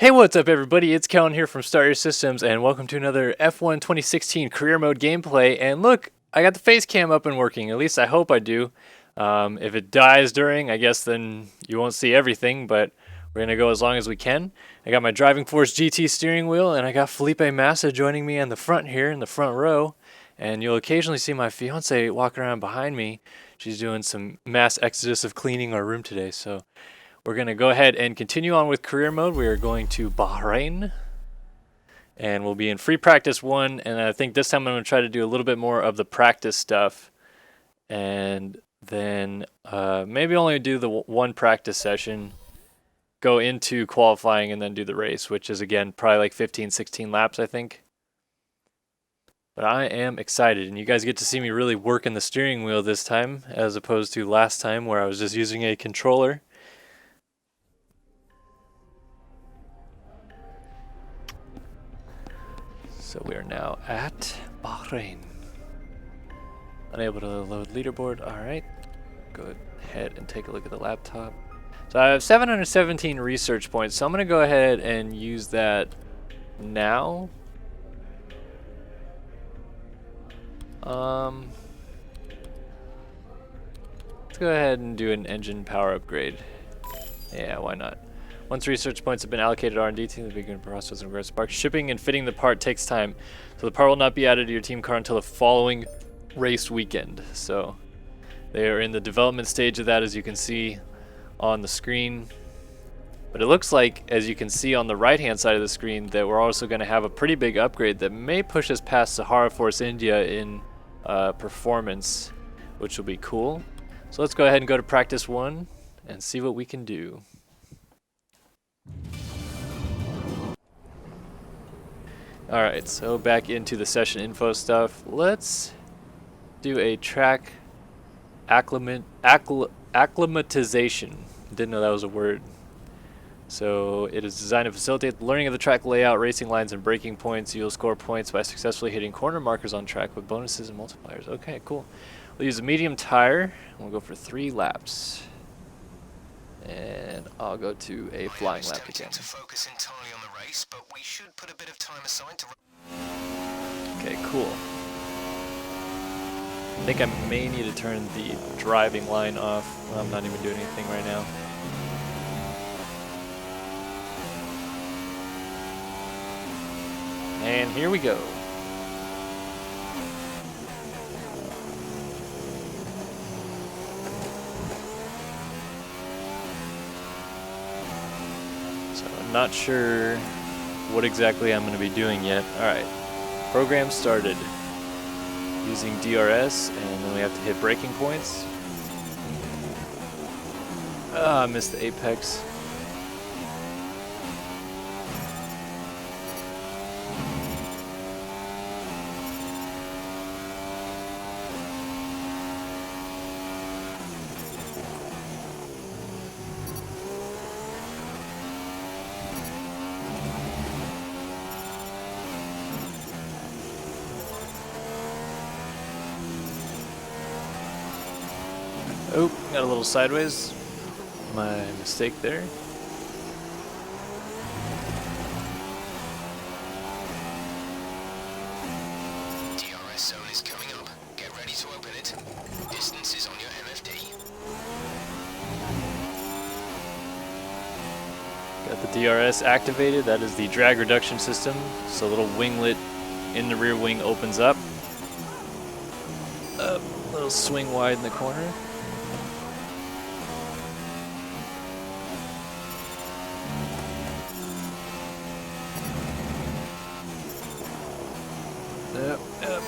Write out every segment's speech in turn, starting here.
Hey, what's up, everybody? It's Kellen here from Start Your Systems, and welcome to another F1 2016 Career Mode gameplay. And look, I got the face cam up and working. At least I hope I do. If it dies during, I guess then you won't see everything, but we're going to go as long as we can. I got my Driving Force GT steering wheel, and I got Felipe Massa joining me in the front here, in the front row. And you'll occasionally see my fiance walking around behind me. She's doing some mass exodus of cleaning our room today, so we're going to go ahead and continue on with career mode. We are going to Bahrain, and we'll be in free practice 1, and I think this time I'm going to try to do a little bit more of the practice stuff, and then maybe only do the one practice session, go into qualifying, and then do the race, which is, again, probably like 15, 16 laps, I think. But I am excited, and you guys get to see me really working the steering wheel this time, as opposed to last time where I was just using a controller. So we are now at Bahrain. Unable to load leaderboard. Alright. Go ahead and take a look at the laptop. So I have 717 research points, so I'm going to go ahead and use that now. Let's go ahead and do an engine power upgrade. Yeah, why not? Once research points have been allocated R&D team, the beginning process of regards to spark. Shipping and fitting the part takes time, so the part will not be added to your team car until the following race weekend. So they are in the development stage of that, as you can see on the screen. But it looks like, as you can see on the right-hand side of the screen, that we're also going to have a pretty big upgrade that may push us past Sahara Force India in performance, which will be cool. So let's go ahead and go to practice 1 and see what we can do. Alright, so back into the session info stuff. Let's do a track acclimatization. Didn't know that was a word. So it is designed to facilitate the learning of the track layout, racing lines, and braking points. You'll score points by successfully hitting corner markers on track with bonuses and multipliers. Okay, cool. We'll use a medium tire. We'll go for 3 laps. And I'll go to a flying lap again. To focus entirely on the race, but we should put a bit of time aside to... Okay, cool. I think I may need to turn the driving line off. Well, I'm not even doing anything right now. And here we go. Not sure what exactly I'm going to be doing yet. Alright, program started. Using DRS, and then we have to hit braking points. Ah, I missed the apex. Oh, got a little sideways. My mistake there. DRS zone is coming up. Get ready to open it. Distance is on your MFD. Got the DRS activated. That is the drag reduction system. So a little winglet in the rear wing opens up. A little swing wide in the corner.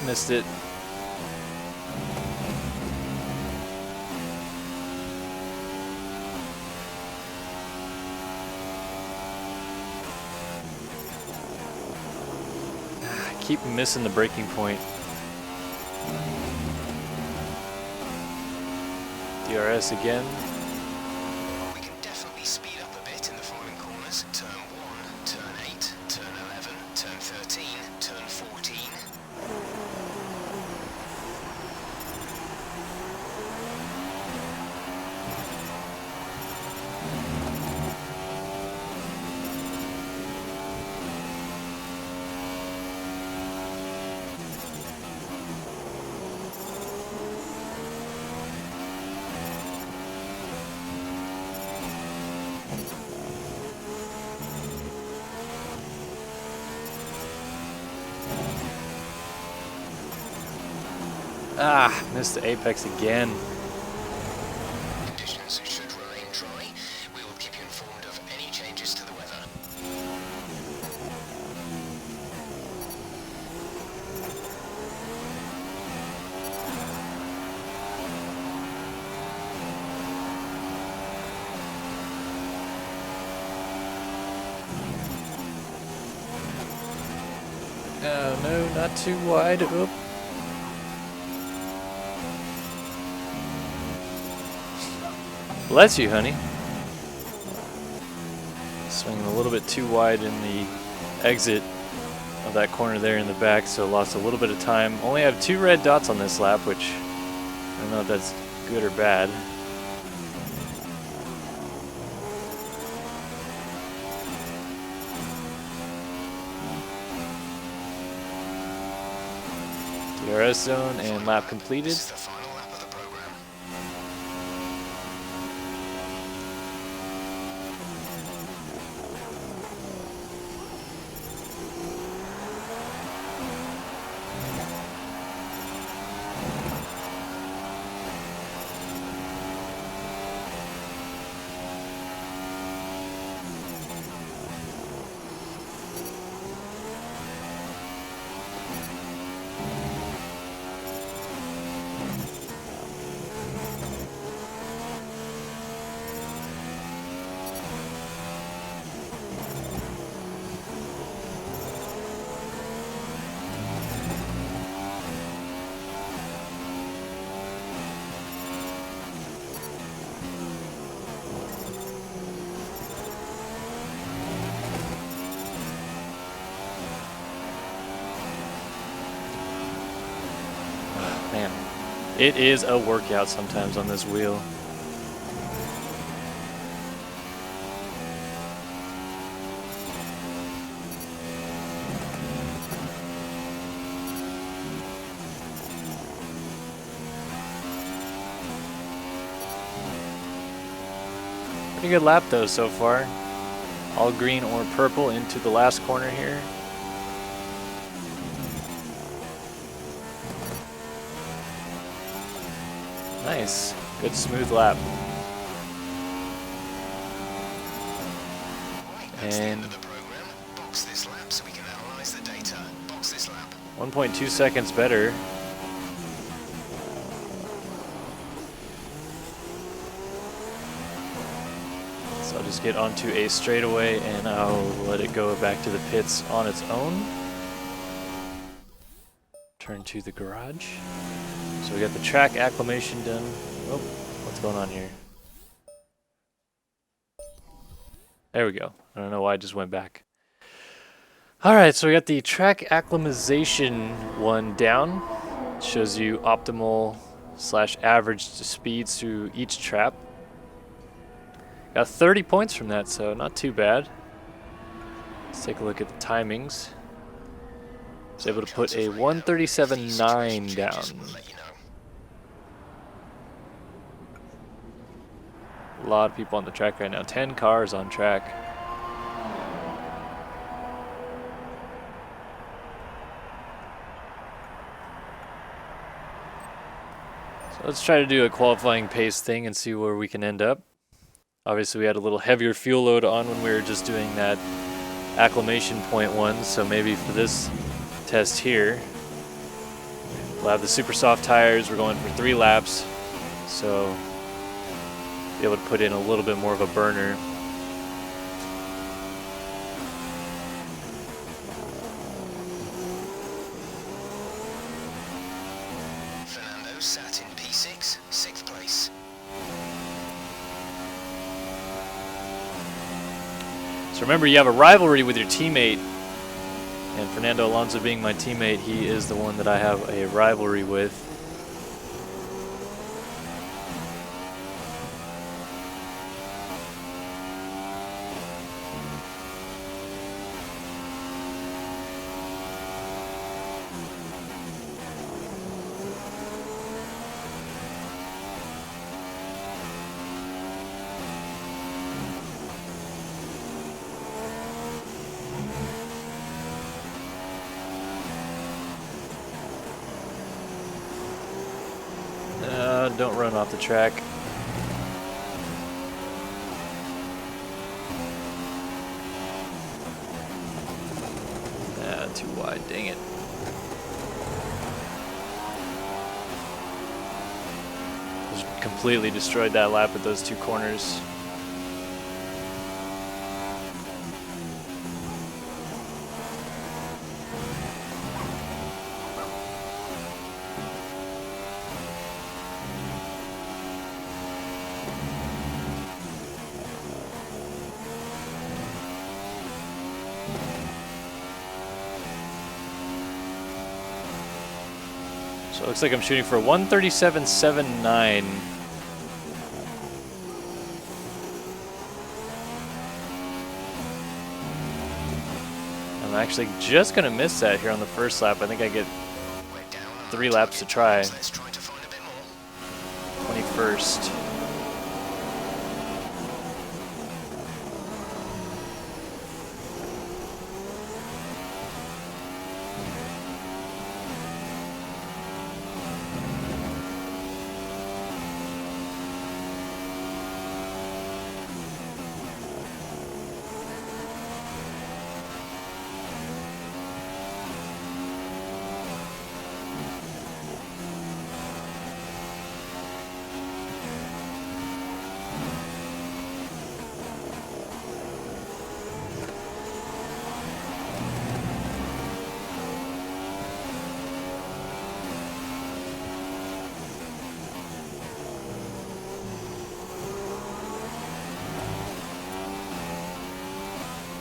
Missed it. I keep missing the braking point. DRS again. We can definitely speed up a bit in the following corners. Turn 1, turn 8, turn 11, turn 13, turn 14. Ah, missed the apex again. Conditions should remain dry. We will keep you informed of any changes to the weather. Oh no, not too wide. Oop. Bless you, honey. Swinging a little bit too wide in the exit of that corner there in the back, so lost a little bit of time. Only have 2 red dots on this lap, which I don't know if that's good or bad. DRS zone and lap completed. This is the final lap of the program. Man, it is a workout sometimes on this wheel. Pretty good lap though so far. All green or purple into the last corner here. Nice. Good smooth lap. And 1.2 seconds better. So I'll just get onto a straightaway and I'll let it go back to the pits on its own. Turn to the garage. So we got the track acclimation done. Oh, what's going on here? There we go. I don't know why I just went back. Alright, so we got the track acclimatization one down. It shows you optimal / average speeds through each trap. Got 30 points from that, so not too bad. Let's take a look at the timings. Was able to put a 137.9 down. A lot of people on the track right now. 10 cars on track. So let's try to do a qualifying pace thing and see where we can end up. Obviously we had a little heavier fuel load on when we were just doing that acclimation point one, so maybe for this test here we'll have the super soft tires. We're going for 3 laps, so be able to put in a little bit more of a burner. Fernando sat in P6, 6th place. So remember, you have a rivalry with your teammate, and Fernando Alonso being my teammate, he is the one that I have a rivalry with. don't run off the track. Ah, too wide, dang it. Just completely destroyed that lap at those two corners. So it looks like I'm shooting for 137.79. I'm actually just gonna miss that here on the first lap. I think I get 3 laps to try. 21st.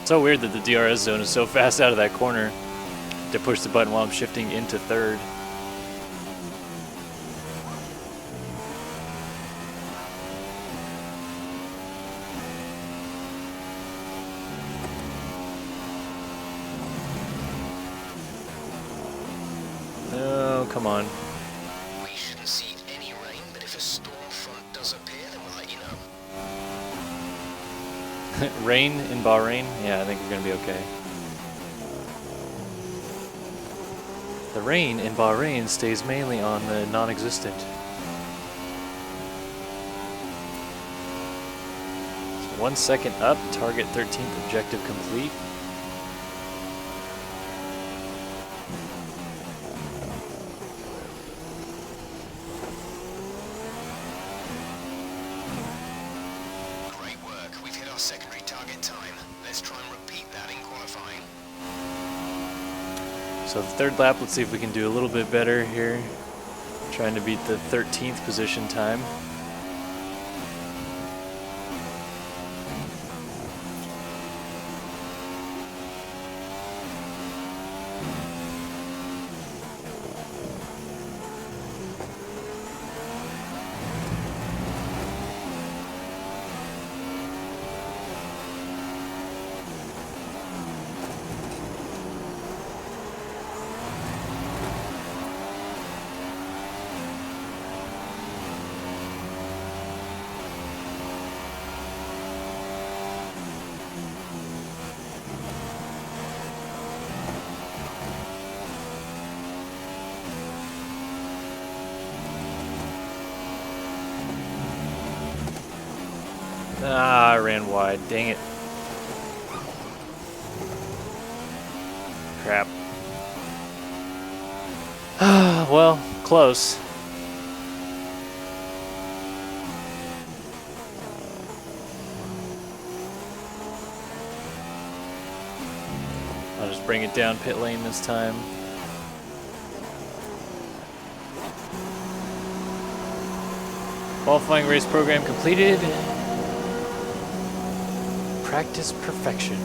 So weird that the DRS zone is so fast out of that corner to push the button while I'm shifting into third. No, come on. We shouldn't see any rain, but if a storm front does appear, then we'll let you know. Rain in Bahrain? Yeah, I think we're going to be okay. The rain in Bahrain stays mainly on the non-existent. So 1 second up, target 13th objective complete. Secondary target time. Let's try and repeat that in qualifying. So the third lap, let's see if we can do a little bit better here. Trying to beat the 13th position time. Ah, I ran wide. Dang it. Crap. Well, close. I'll just bring it down pit lane this time. Qualifying race program completed. Practice perfection.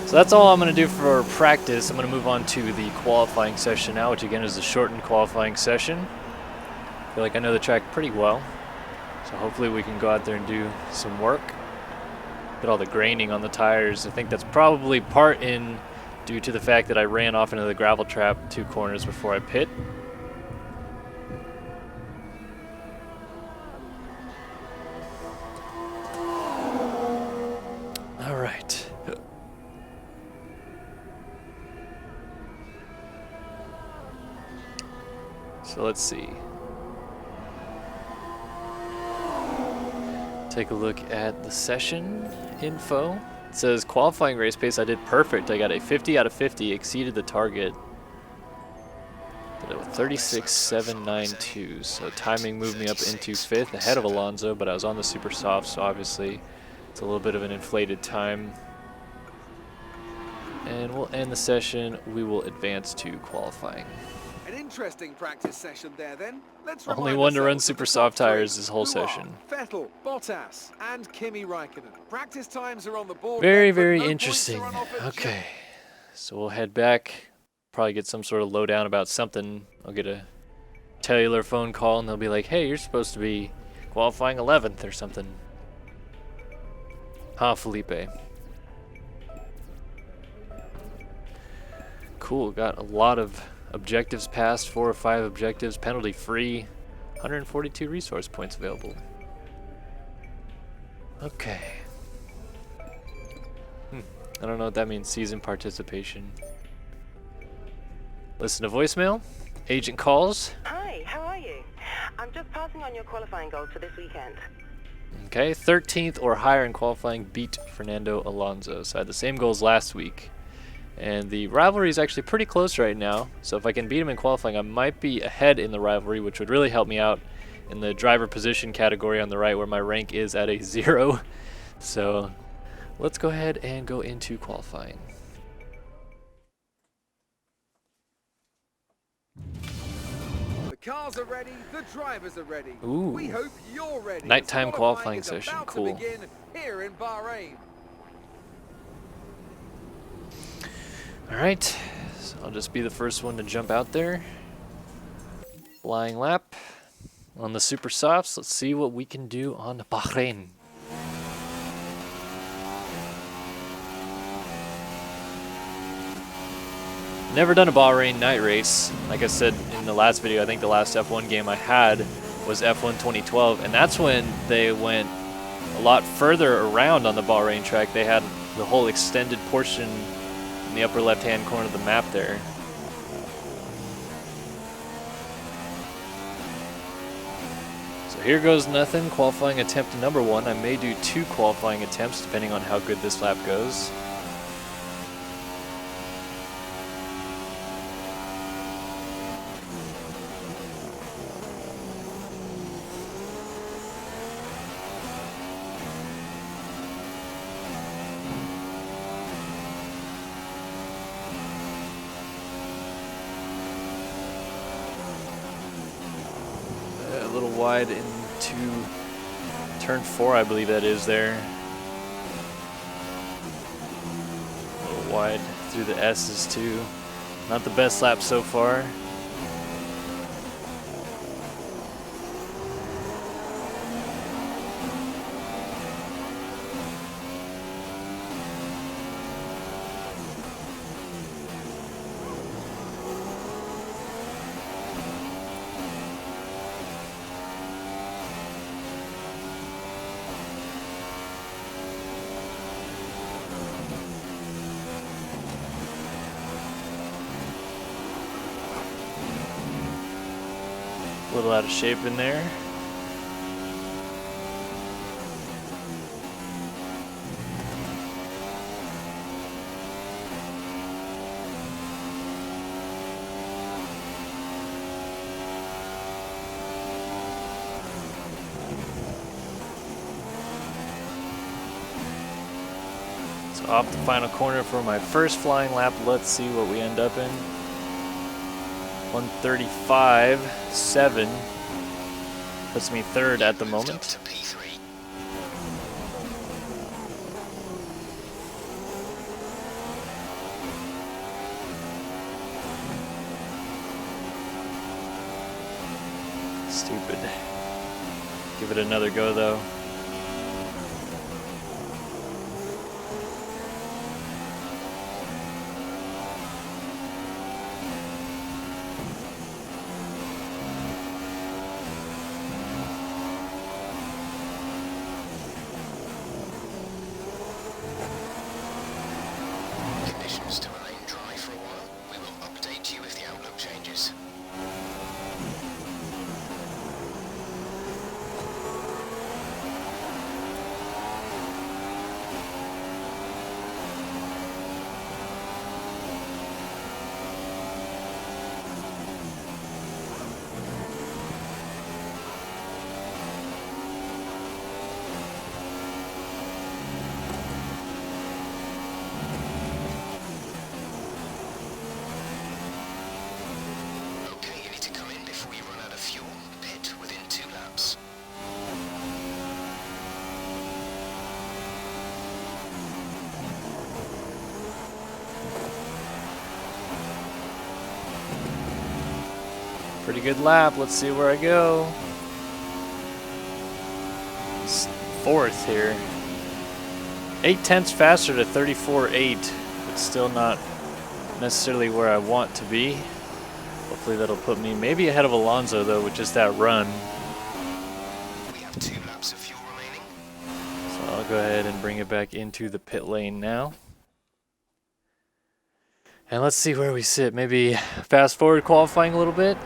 So that's all I'm going to do for practice. I'm going to move on to the qualifying session now, which again is a shortened qualifying session. I feel like I know the track pretty well, so hopefully we can go out there and do some work. Look at all the graining on the tires. I think that's probably part in due to the fact that I ran off into the gravel trap 2 corners before I pit. All right. So let's see. Take a look at the session info. It says qualifying race pace. I did perfect. I got a 50 out of 50, exceeded the target. Did it with 36.792. So timing moved me up into 5th, ahead of Alonso, but I was on the super soft, so obviously it's a little bit of an inflated time. And we'll end the session. We will advance to qualifying. An interesting practice session there then. Let's Only one to run super soft tires this whole session. Vettel, Bottas, and Kimi Raikkonen. Practice times are on the board. Very, very interesting. Okay, so we'll head back. Probably get some sort of lowdown about something. I'll get a cellular phone call and they'll be like, hey, you're supposed to be qualifying 11th or something. Ha, Felipe. Cool, got a lot of objectives passed, 4 or 5 objectives, penalty free, 142 resource points available. Okay. I don't know what that means, season participation. Listen to voicemail. Agent calls. Hi, how are you? I'm just passing on your qualifying goals for this weekend. Okay, 13th or higher in qualifying, beat Fernando Alonso. So I had the same goals last week. And the rivalry is actually pretty close right now. So if I can beat him in qualifying, I might be ahead in the rivalry, which would really help me out in the driver position category on the right where my rank is at a 0. So let's go ahead and go into qualifying. The cars are ready, the drivers are ready. Ooh. We hope you're ready. Nighttime qualifying session, cool. To begin here in Bahrain. Alright, so I'll just be the first one to jump out there. Flying lap on the super softs. Let's see what we can do on Bahrain. Never done a Bahrain night race. Like I said in the last video, I think the last F1 game I had was F1 2012, and that's when they went a lot further around on the Bahrain track. They had the whole extended portion in the upper left-hand corner of the map there. So here goes nothing. Qualifying attempt number 1. I may do 2 qualifying attempts depending on how good this lap goes. A little wide into turn 4, I believe that is there. A little wide through the S's too. Not the best lap so far. A little out of shape in there. So off the final corner for my first flying lap. Let's see what we end up in. 135.7 puts me 3rd at the moment. Stupid. Give it another go though. To remain dry for a while. We will update you if the outlook changes. Pretty good lap. Let's see where I go. Fourth here. 0.8 faster to 34.8. But still not necessarily where I want to be. Hopefully that'll put me maybe ahead of Alonso though with just that run. We have 2 laps of fuel remaining. So I'll go ahead and bring it back into the pit lane now. And let's see where we sit. Maybe fast forward qualifying a little bit.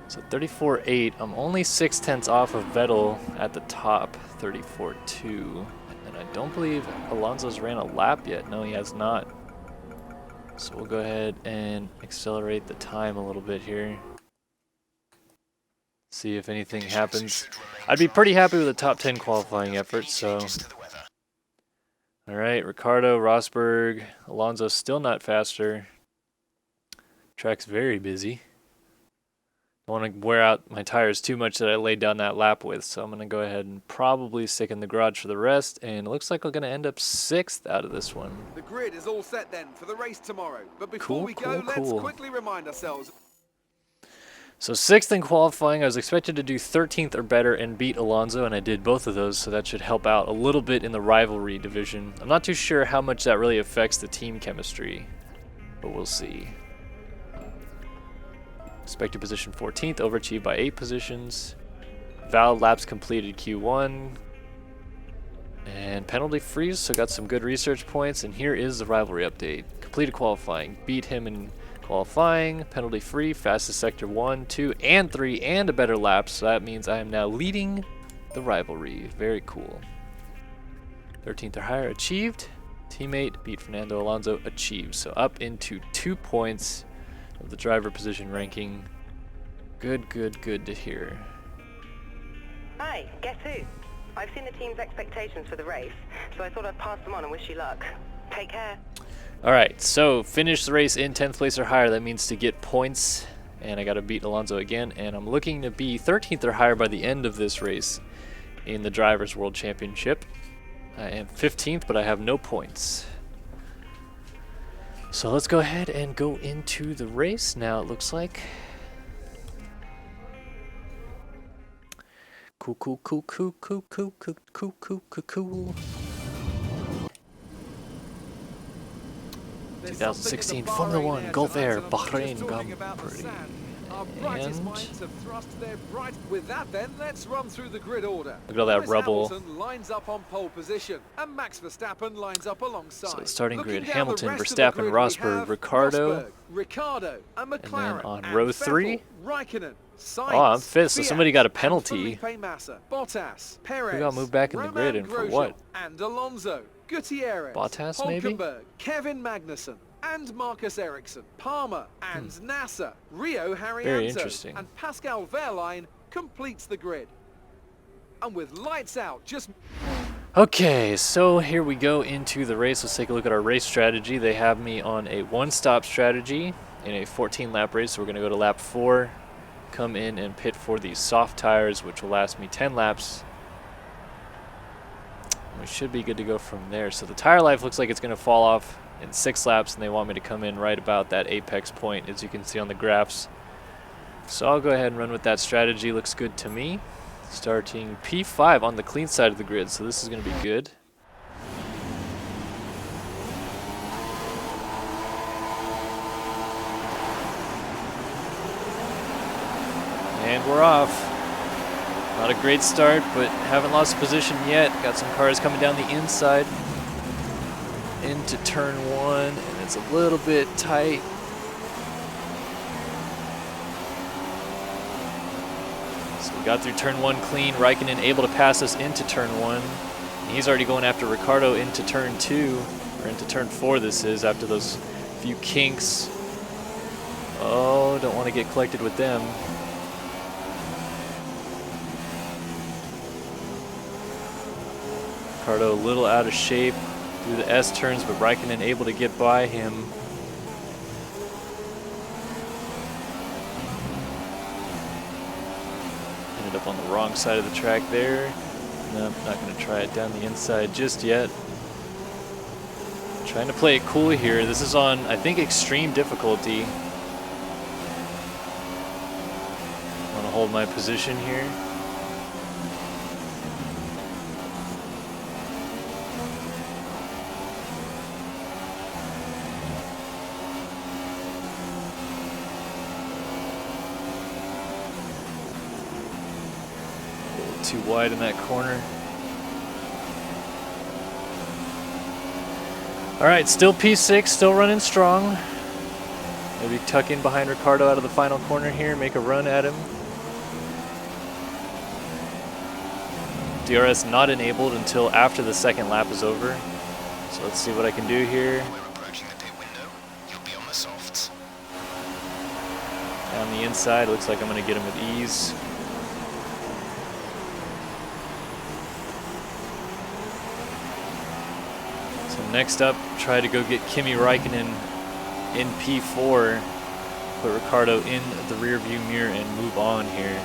So 34.8. I'm only 0.6 off of Vettel at the top, 34.2. And I don't believe Alonso's ran a lap yet. No, he has not. So we'll go ahead and accelerate the time a little bit here. See if anything happens. I'd be pretty happy with a top 10 qualifying effort, so. Alright, Ricardo, Rosberg, Alonso still not faster. Track's very busy. Don't want to wear out my tires too much that I laid down that lap with, so I'm going to go ahead and probably stick in the garage for the rest, and it looks like I'm going to end up 6th out of this one. The grid is all set then for the race tomorrow. But before we go, let's quickly remind ourselves. So 6th in qualifying, I was expected to do 13th or better and beat Alonso, and I did both of those, so that should help out a little bit in the rivalry division. I'm not too sure how much that really affects the team chemistry, but we'll see. Expected position 14th, overachieved by 8 positions. Valid laps completed Q1. And penalty free, so got some good research points. And here is the rivalry update. Completed qualifying. Beat him in qualifying. Penalty free, fastest sector 1, 2, and 3, and a better lap. So that means I am now leading the rivalry. Very cool. 13th or higher achieved. Teammate beat Fernando Alonso achieved. So up into 2 points of the driver position ranking. Good to hear. Hi, guess who? I've seen the team's expectations for the race, so I thought I'd pass them on and wish you luck. Take care. Alright, so finish the race in 10th place or higher. That means to get points, and I gotta beat Alonso again, and I'm looking to be 13th or higher by the end of this race in the Drivers' World Championship. I am 15th, but I have no points. So let's go ahead and go into the race now, it looks like. Cool. 2016 Formula 1 Gulf Air Bahrain Grand Prix. Our brightest minds have thrust their bright. With that, then, let's run through the grid order. Look at all that Lewis rubble. Hamilton lines up on pole position, and Max Verstappen lines up alongside. So the starting Looking grid: down Hamilton, the rest of the Verstappen, grid, we Rosberg, have Ricardo, Ricardo, and McLaren, and then on and row Vettel, 3. Raikkonen, Sainz, Oh, I'm 5th, so Fiat, somebody got a and penalty. Felipe Massa, Bottas, Perez, Who got moved back in the grid and for Roman what? Grosjean, and Alonso, Gutierrez, Bottas, maybe? Hülkenberg, Kevin Magnussen, and Marcus Ericsson, Palmer, and Nasser, Rio Haryanto, interesting. and Pascal Wehrlein completes the grid. And with lights out, just... Okay, so here we go into the race. Let's take a look at our race strategy. They have me on a one-stop strategy in a 14-lap race. So we're going to go to lap 4, come in and pit for these soft tires, which will last me 10 laps. We should be good to go from there. So the tire life looks like it's going to fall off in 6 laps, and they want me to come in right about that apex point, as you can see on the graphs. So I'll go ahead and run with that strategy. Looks good to me. Starting P5 on the clean side of the grid, so this is going to be good. And we're off. Not a great start, but haven't lost position yet. Got some cars coming down the inside into turn 1, and it's a little bit tight. So we got through turn 1 clean. Raikkonen able to pass us into turn 1. And he's already going after Ricardo into turn 2, or into turn 4 this is, after those few kinks. Oh, don't want to get collected with them. Ricardo a little out of shape through the S turns, but Raikkonen able to get by him. Ended up on the wrong side of the track there. Nope, not going to try it down the inside just yet. Trying to play it cool here. This is on, I think, extreme difficulty. I want to hold my position here. A little too wide in that corner. All right, still P6, still running strong. Maybe tuck in behind Ricardo out of the final corner here, make a run at him. DRS not enabled until after the second lap is over. So let's see what I can do here. We're approaching the pit window. You'll be on the softs. Down the inside, looks like I'm gonna get him with ease. So next up, try to go get Kimi Räikkönen in P4, put Ricardo in the rear view mirror and move on here.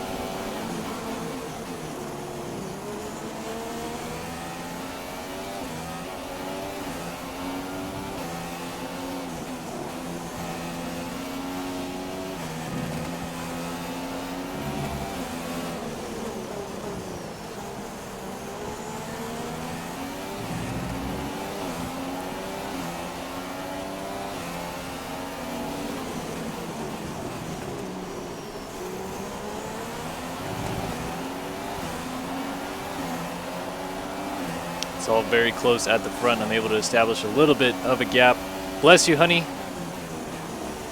It's all very close at the front. I'm able to establish a little bit of a gap. Bless you, honey.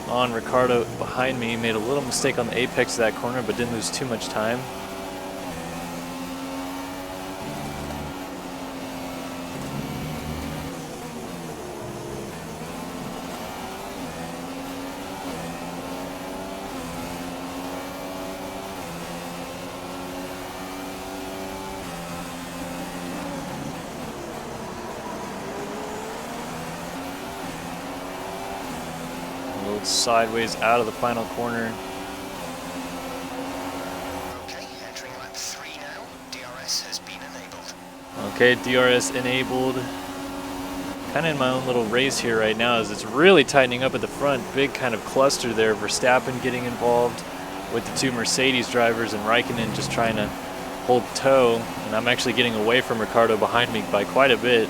On Ricardo behind me. Made a little mistake on the apex of that corner, but didn't lose too much time. Sideways out of the final corner. Okay, entering lap 3 now. DRS has been enabled. Okay, DRS enabled. Kind of in my own little race here right now as it's really tightening up at the front. Big kind of cluster there. Verstappen getting involved with the two Mercedes drivers and Raikkonen just trying to hold toe. And I'm actually getting away from Ricardo behind me by quite a bit.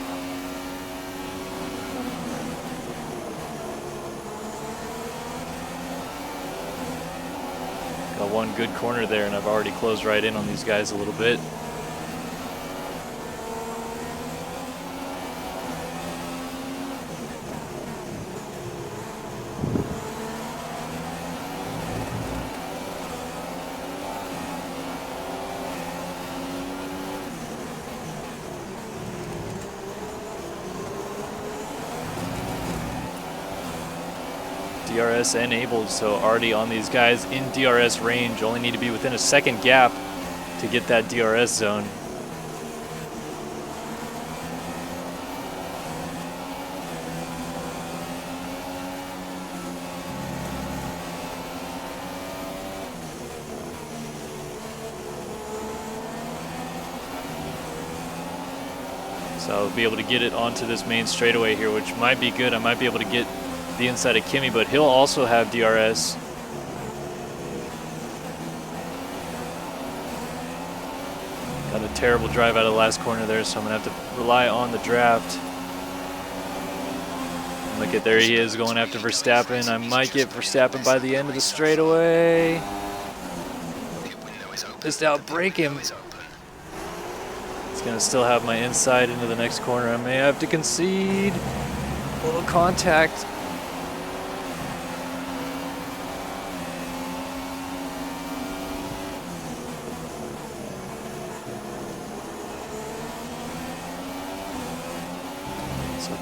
Got one good corner there, and I've already closed right in on these guys a little bit. DRS enabled, so already on these guys in DRS range. Only need to be within a second gap to get that DRS zone. So I'll be able to get it onto this main straightaway here, which might be good. I might be able to get the inside of Kimi, but he'll also have DRS. Got a terrible drive out of the last corner there, so I'm gonna have to rely on the draft. And look at, there he is going after Verstappen. I might get Verstappen by the end of the straightaway. Just outbrake him. It's gonna still have my inside into the next corner. I may have to concede. A little contact.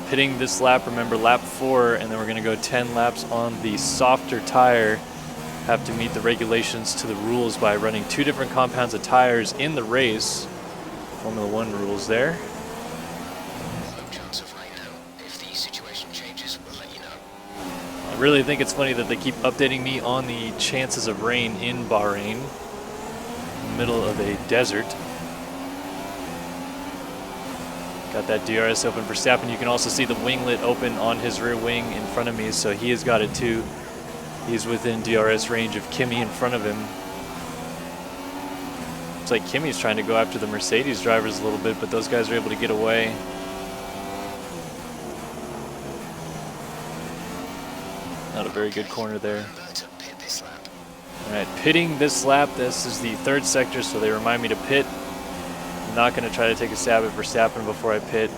Pitting this lap, remember lap 4, and then we're going to go 10 laps on the softer tire. Have to meet the regulations to the rules by running 2 different compounds of tires in the race. Formula 1 rules there. No chance of rain now. If the situation changes, we'll let you know. I really think it's funny that they keep updating me on the chances of rain in Bahrain, middle of a desert. Got that DRS open for Verstappen. You can also see the winglet open on his rear wing in front of me, so he has got it too. He's within DRS range of Kimi in front of him. It's like Kimi's trying to go after the Mercedes drivers a little bit, but those guys are able to get away. Not a very good corner there. Alright, pitting this lap. This is the third sector, so they remind me to pit. I'm not going to try to take a stab at Verstappen before I pit.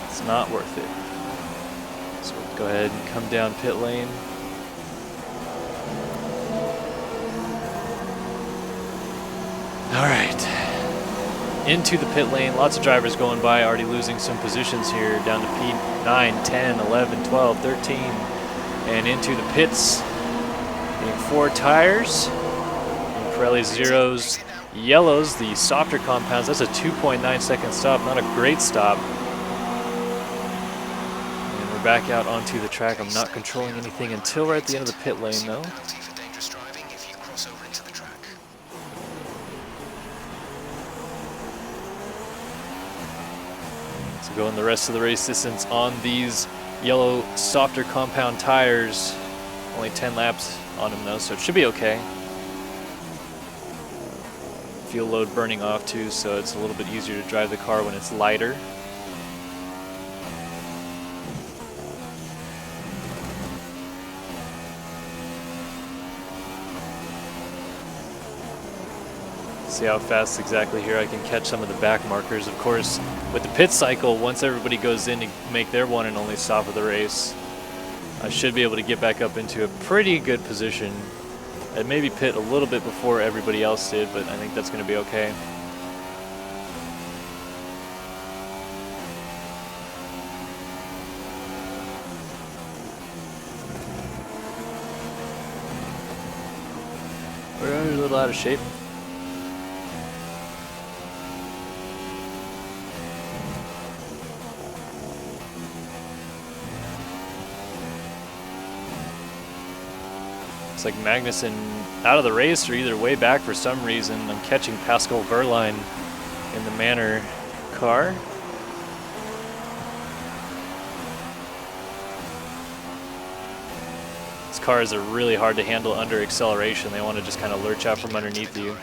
It's not worth it. So we'll go ahead and come down pit lane. Alright. Into the pit lane. Lots of drivers going by, already losing some positions here. Down to P9, 10, 11, 12, 13. And into the pits. Getting 4 tires. And Pirelli zeros, yellows, the softer compounds. That's a 2.9 second stop. Not a great stop. And we're back out onto the track. I'm not controlling anything until we're at the end of the pit lane, though. So going the rest of the race distance on these yellow softer compound tires. Only 10 laps on them though, so it should be okay. Fuel load burning off too, so it's a little bit easier to drive the car when it's lighter. See how fast exactly here I can catch some of the back markers. Of course, with the pit cycle, once everybody goes in to make their one and only stop of the race, I should be able to get back up into a pretty good position. I'd maybe pit a little bit before everybody else did, but I think that's going to be okay. We're a little out of shape. It's like Magnussen out of the race or either way back for some reason. I'm catching Pascal Wehrlein in the Manor car. These cars are really hard to handle under acceleration. They want to just kind of lurch out from underneath you.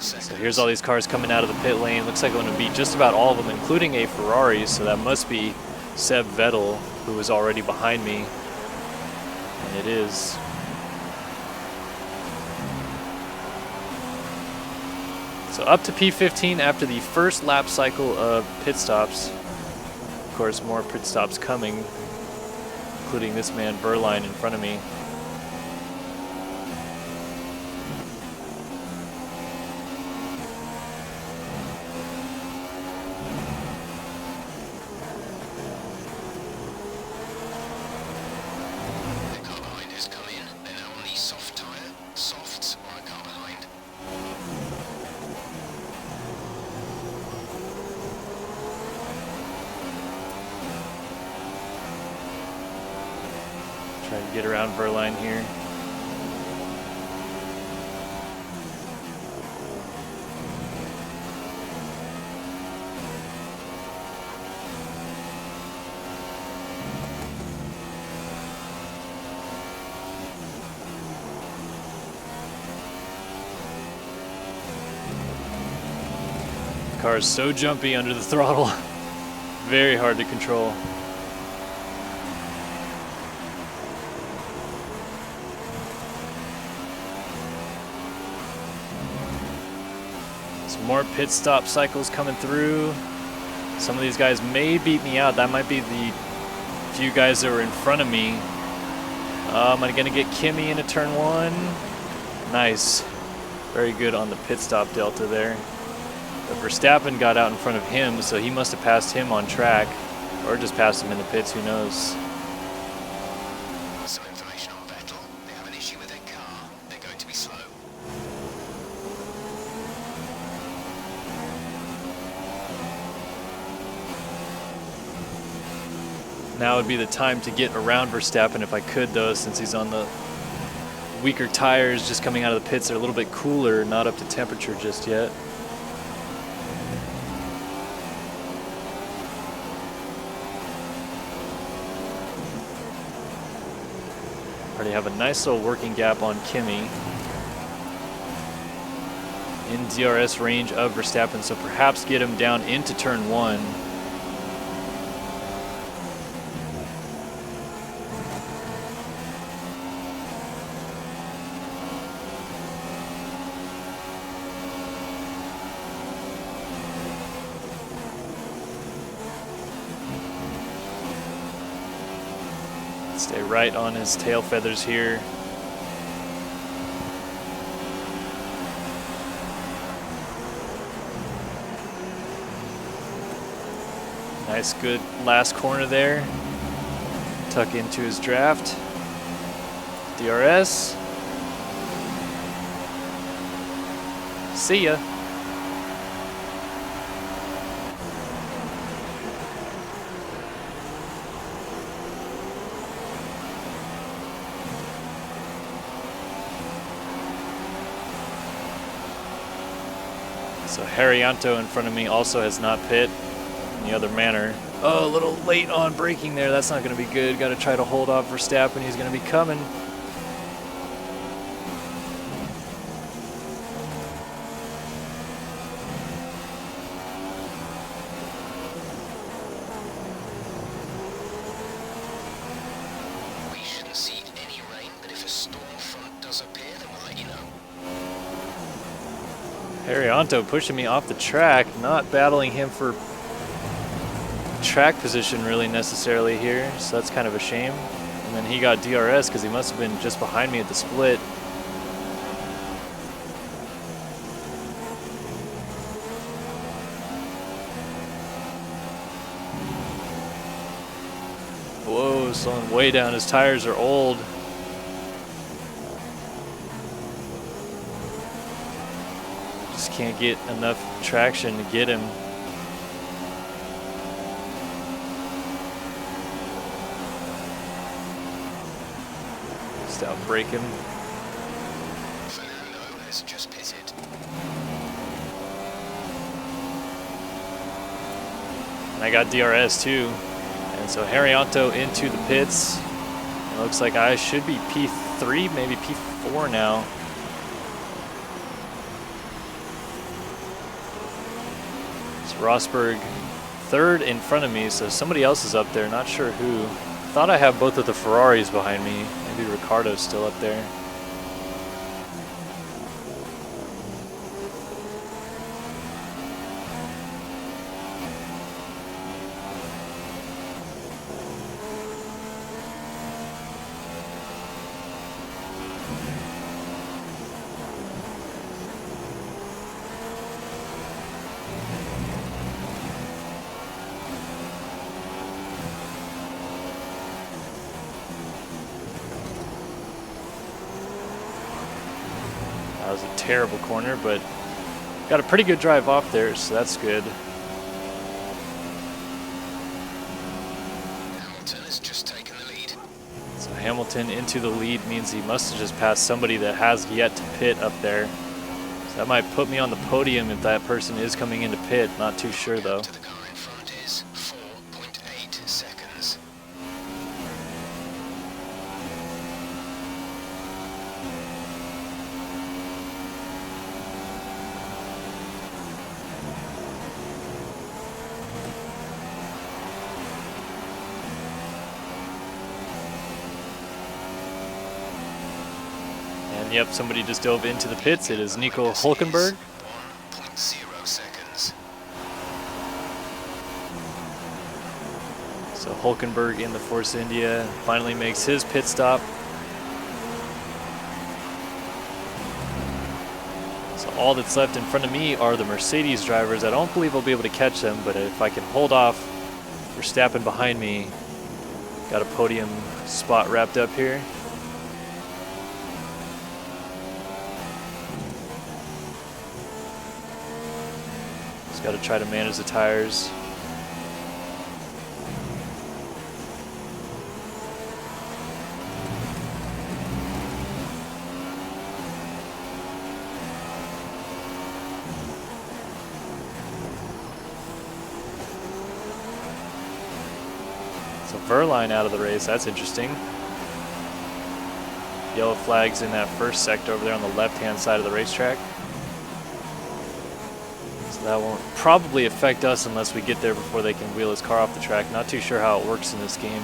So here's all these cars coming out of the pit lane. Looks like I'm going to beat just about all of them, including a Ferrari. So that must be Seb Vettel, who was already behind me. And it is. So up to P15 after the first lap cycle of pit stops. Of course, more pit stops coming, including this man Wehrlein in front of me. Trying to get around Wehrlein here. The car is so jumpy under the throttle. Very hard to control. More pit stop cycles coming through. Some of these guys may beat me out. That might be the few guys that were in front of me. I'm going to get Kimi into turn 1. Nice. Very good on the pit stop delta there. But Verstappen got out in front of him, so he must have passed him on track. Or just passed him in the pits, who knows. Some information on Vettel. They have an issue with their car. They're going to be slow. Now would be the time to get around Verstappen if I could, though, since he's on the weaker tires just coming out of the pits. They're a little bit cooler, not up to temperature just yet. have a nice little working gap on Kimi. In DRS range of Verstappen, so perhaps get him down into turn 1. Stay right on his tail feathers here. Nice, good last corner there. Tuck into his draft. DRS. See ya. So Haryanto in front of me also has not pit in the other manner. Oh, a little late on braking there. That's not going to be good. Got to try to hold off Verstappen. He's going to be coming. We shouldn't see any rain, but if a storm front does appear, then we'll let you know. Haryanto pushing me off the track, not battling him for track position really necessarily here, so that's kind of a shame. And then he got DRS because he must have been just behind me at the split. Whoa, slowing way down. His tires are old. Just can't get enough traction to get him. Just outbrake him. Fernando has just pitted. And I got DRS too. And so Haryanto into the pits. It looks like I should be P3, maybe P4 now. It's Rosberg third in front of me, so somebody else is up there, not sure who. Thought I have both of the Ferraris behind me. Maybe Ricciardo's still up there. That was a terrible corner, but got a pretty good drive off there, so that's good. Hamilton has just taken the lead. So Hamilton into the lead means he must have just passed somebody that has yet to pit up there. So that might put me on the podium if that person is coming into pit. Not too sure though. To the car in front is 4.8 seconds. And yep, somebody just dove into the pits. It is Nico Hülkenberg. 1.0 seconds. So Hülkenberg in the Force India finally makes his pit stop. So all that's left in front of me are the Mercedes drivers. I don't believe I'll be able to catch them, but if I can hold off Verstappen behind me, got a podium spot wrapped up here. Just got to try to manage the tires. So Verline out of the race, that's interesting. Yellow flags in that first sector over there on the left-hand side of the racetrack. So that won't probably affect us unless we get there before they can wheel his car off the track. Not too sure how it works in this game.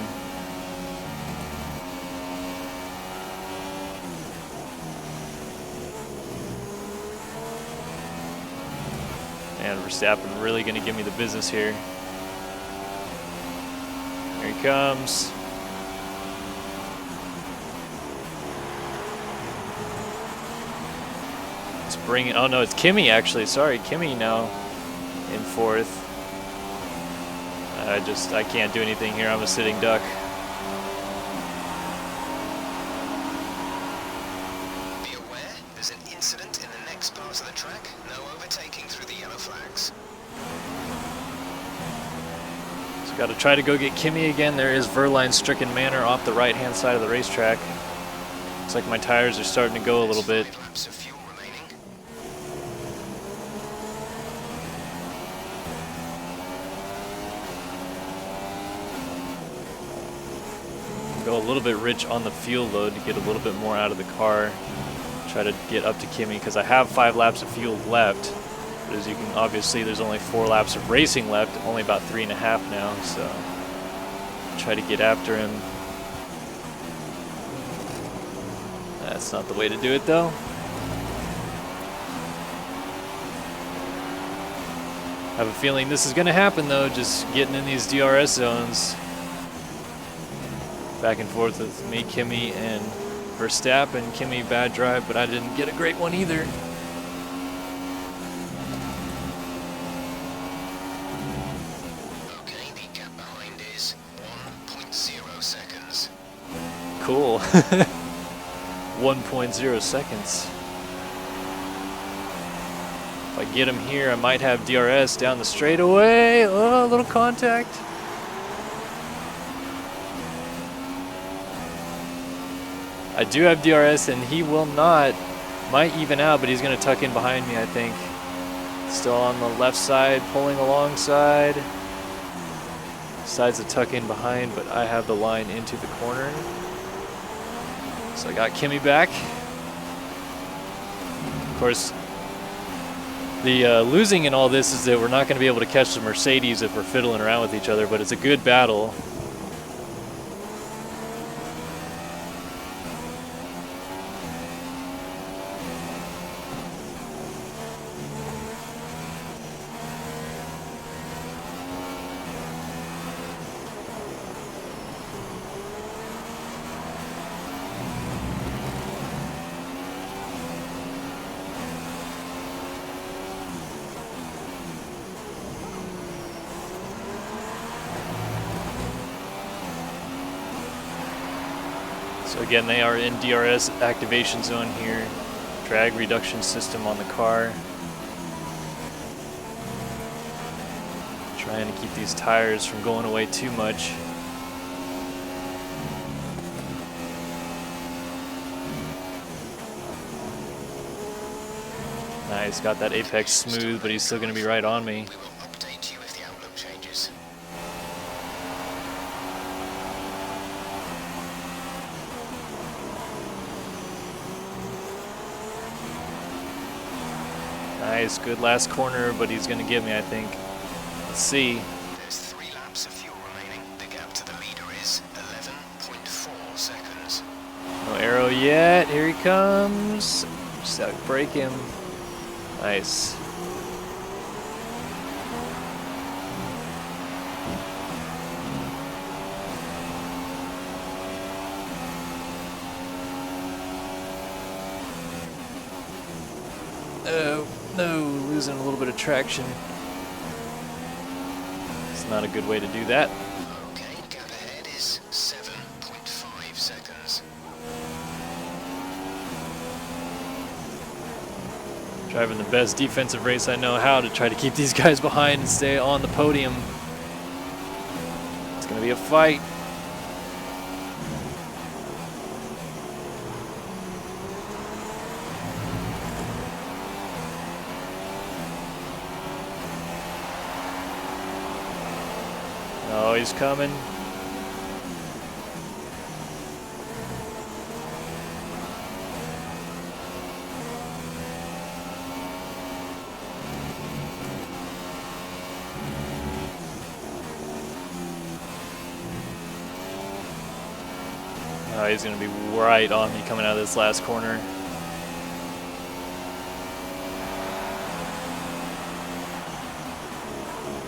And Verstappen really going to give me the business here. Here he comes. Let's bring it. Oh no, it's Kimi actually. Sorry, Kimi now in fourth. I can't do anything here. I'm a sitting duck. Be aware, there's an incident in the next part of the track. No overtaking through the yellow flags. So got to try to go get Kimi again. There is Verline-stricken Manor off the right-hand side of the racetrack. Looks like my tires are starting to go a little bit. 5 laps of fuel remaining. Go a little bit rich on the fuel load to get a little bit more out of the car. Try to get up to Kimi because I have 5 laps of fuel left. But as you can obviously, there's only 4 laps of racing left, only about 3.5 now. So try to get after him. That's not the way to do it though. I have a feeling this is going to happen though, just getting in these DRS zones. Back and forth with me, Kimi, and Verstappen. Kimi, bad drive, but I didn't get a great one either. Okay, the gap behind is 1.0 seconds. Cool. 1.0 seconds. If I get him here, I might have DRS down the straightaway. Oh, a little contact. I do have DRS, and he will not. Might even out, but he's going to tuck in behind me, I think. Still on the left side, pulling alongside. Decides to tuck in behind, but I have the line into the corner. So I got Kimi back. Of course, the losing in all this is that we're not going to be able to catch the Mercedes if we're fiddling around with each other, but it's a good battle. So again, they are in DRS activation zone here. Drag reduction system on the car. Trying to keep these tires from going away too much. Nice, got that apex smooth, but he's still going to be right on me. We will update you if the outlook changes. Nice, good last corner, but he's going to get me, I think. Let's see. There's 3 laps of fuel remaining. The gap to the leader is 11.4 seconds. No arrow yet. Here he comes. Just have to break him. Nice. Oh, no, losing a little bit of traction. It's not a good way to do that. Okay, gap ahead is 7.5 seconds. Driving the best defensive race I know how to try to keep these guys behind and stay on the podium. It's going to be a fight. Oh, he's coming. he's going to be right on me coming out of this last corner.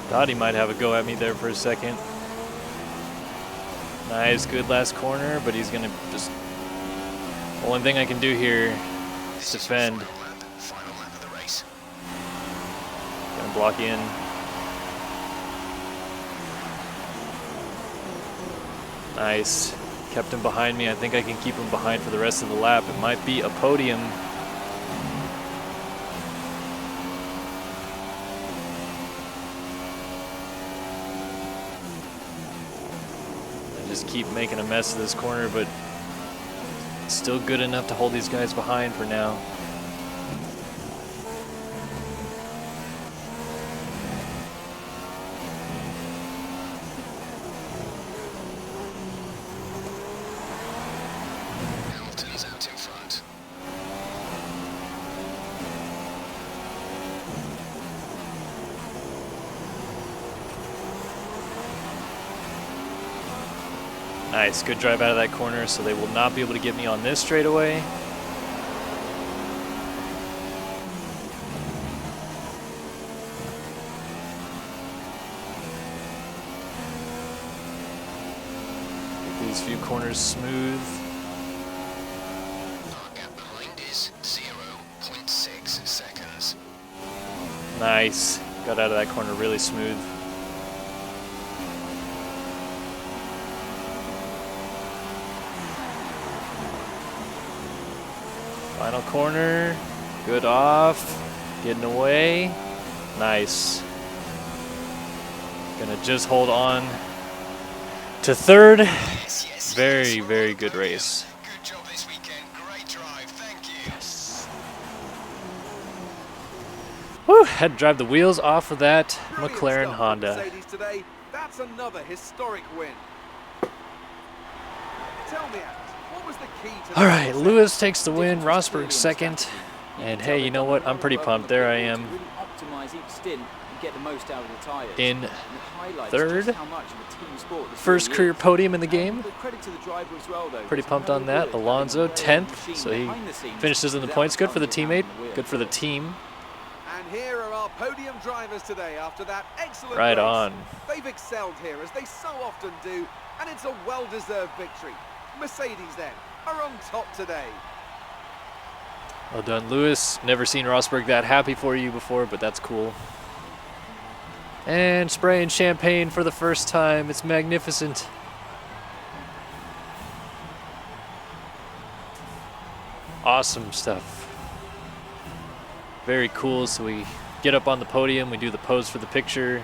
Thought he might have a go at me there for a second. Nice, good last corner, but he's going to just... Only thing I can do here is defend. Final lap of the race. Gonna block in. Nice. Kept him behind me. I think I can keep him behind for the rest of the lap. It might be a podium. I just keep making a mess of this corner, but it's still good enough to hold these guys behind for now. Hamilton's out in front. Nice, good drive out of that corner, so they will not be able to get me on this straightaway. Get these few corners smooth. Our gap behind is 0.6 seconds. Nice, got out of that corner really smooth. Final corner, good off, getting away, nice. Gonna just hold on to third. Yes, Very, yes, very well good done. race. Good job this weekend. Great drive. Thank you. Whew, had to drive the wheels off of that Brilliant McLaren stuff from Honda. Mercedes today. That's another historic win. Tell me, Alex, what was the key to All the right, success? Lewis takes the win, Rosberg second. And hey, you know what? I'm pretty pumped. There I am Really optimize each stint and get the most out of the tires. in And it highlights third. just how much of a team sport this First really career is. podium in the And game. with credit to the driver as well, though. Pretty It's pumped no on that. good having Alonso a well-oiled 10th, machine so he behind the scenes finishes in the without points. Good for the someone teammate, behind the wheel. good for the team. And here are our podium drivers today after that excellent Right race. on. They've excelled here, as they so often do, and it's a well-deserved victory. Mercedes, then, are on top today. Well done, Lewis. Never seen Rosberg that happy for you before, but that's cool. And spraying champagne for the first time. It's magnificent. Awesome stuff. Very cool. So we get up on the podium, we do the pose for the picture,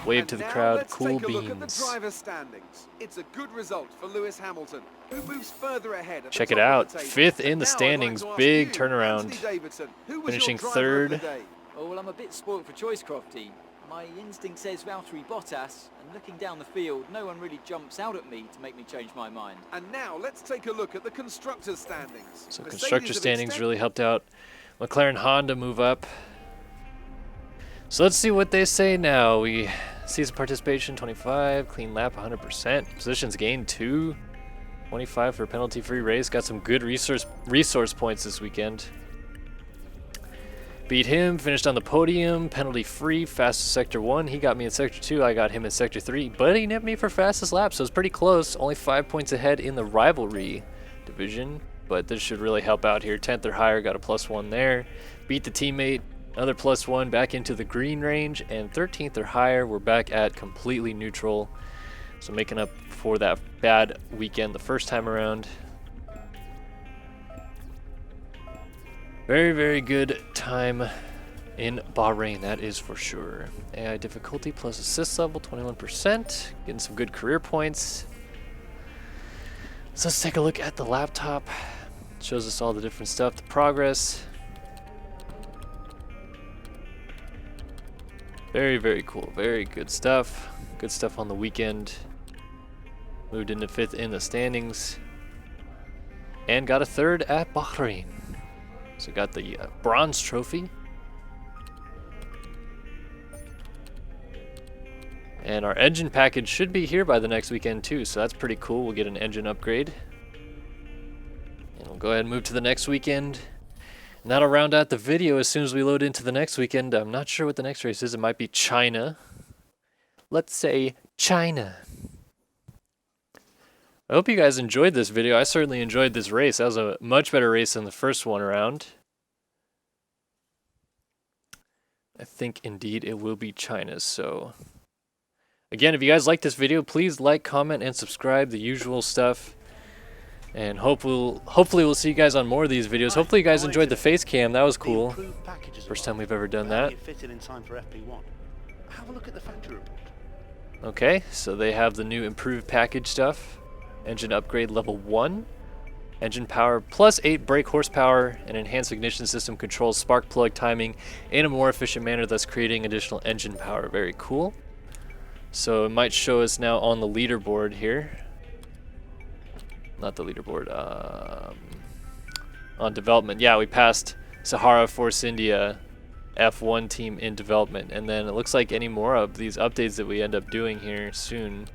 wave And to the now crowd, let's cool take a look at the beans. driver's standings. It's a good result for Lewis Hamilton, who moves further ahead at Check the it top out. of the table. Fifth in And the now I'd like standings. to ask Big you, turnaround. Anthony Davidson, who was Finishing your driver of the third. day? Oh, well, I'm a bit spoilt for choice, Crofty. My instinct says Valtteri Bottas, and looking down the field, no one really jumps out at me to make me change my mind. And now let's take a look at the constructors' standings. So Mercedes constructor have standings extended- really helped out McLaren Honda move up. So let's see what they say now. We season participation 25, clean lap 100%, positions gained 2, 25 for penalty-free race. Got some good resource points this weekend. Beat him, finished on the podium, penalty-free, fastest sector 1. He got me in sector 2, I got him in sector 3, but he nipped me for fastest lap, so it's pretty close. Only 5 points ahead in the rivalry division, but this should really help out here. 10th or higher, got a +1 there. Beat the teammate, another +1, back into the green range, and 13th or higher, we're back at completely neutral. So making up for that bad weekend the first time around. Very, very good time in Bahrain, that is for sure. AI difficulty plus assist level, 21%. Getting some good career points. So let's take a look at the laptop. It shows us all the different stuff, the progress. Very, very cool. Very good stuff. Good stuff on the weekend. Moved into 5th in the standings. And got a 3rd at Bahrain. So got the bronze trophy. And our engine package should be here by the next weekend too, so that's pretty cool. We'll get an engine upgrade. And we'll go ahead and move to the next weekend. And that'll round out the video as soon as we load into the next weekend. I'm not sure what the next race is. It might be China. Let's say China. I hope you guys enjoyed this video. I certainly enjoyed this race. That was a much better race than the first one around. I think indeed it will be China. So again, if you guys like this video, please like, comment, and subscribe. The usual stuff. And hopefully we'll see you guys on more of these videos. Hopefully you guys enjoyed the face cam. That was cool. First time we've ever done that. Have a look at the factory report. Okay, so they have the new improved package stuff. Engine upgrade level 1. Engine power plus 8 brake horsepower and enhanced ignition system controls spark plug timing in a more efficient manner, thus creating additional engine power. Very cool. So it might show us now on the leaderboard here. Not the leaderboard, on development. Yeah, we passed Sahara Force India F1 team in development, and then it looks like any more of these updates that we end up doing here soon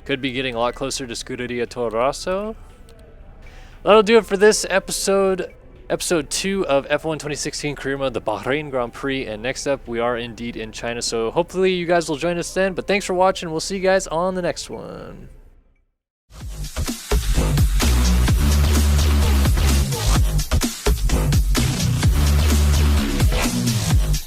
could be getting a lot closer to Scuderia Toro Rosso. That'll do it for this episode 2 of F1 2016 Career Mode, the Bahrain Grand Prix, and next up we are indeed in China, so hopefully you guys will join us then. But thanks for watching. We'll see you guys on the next one.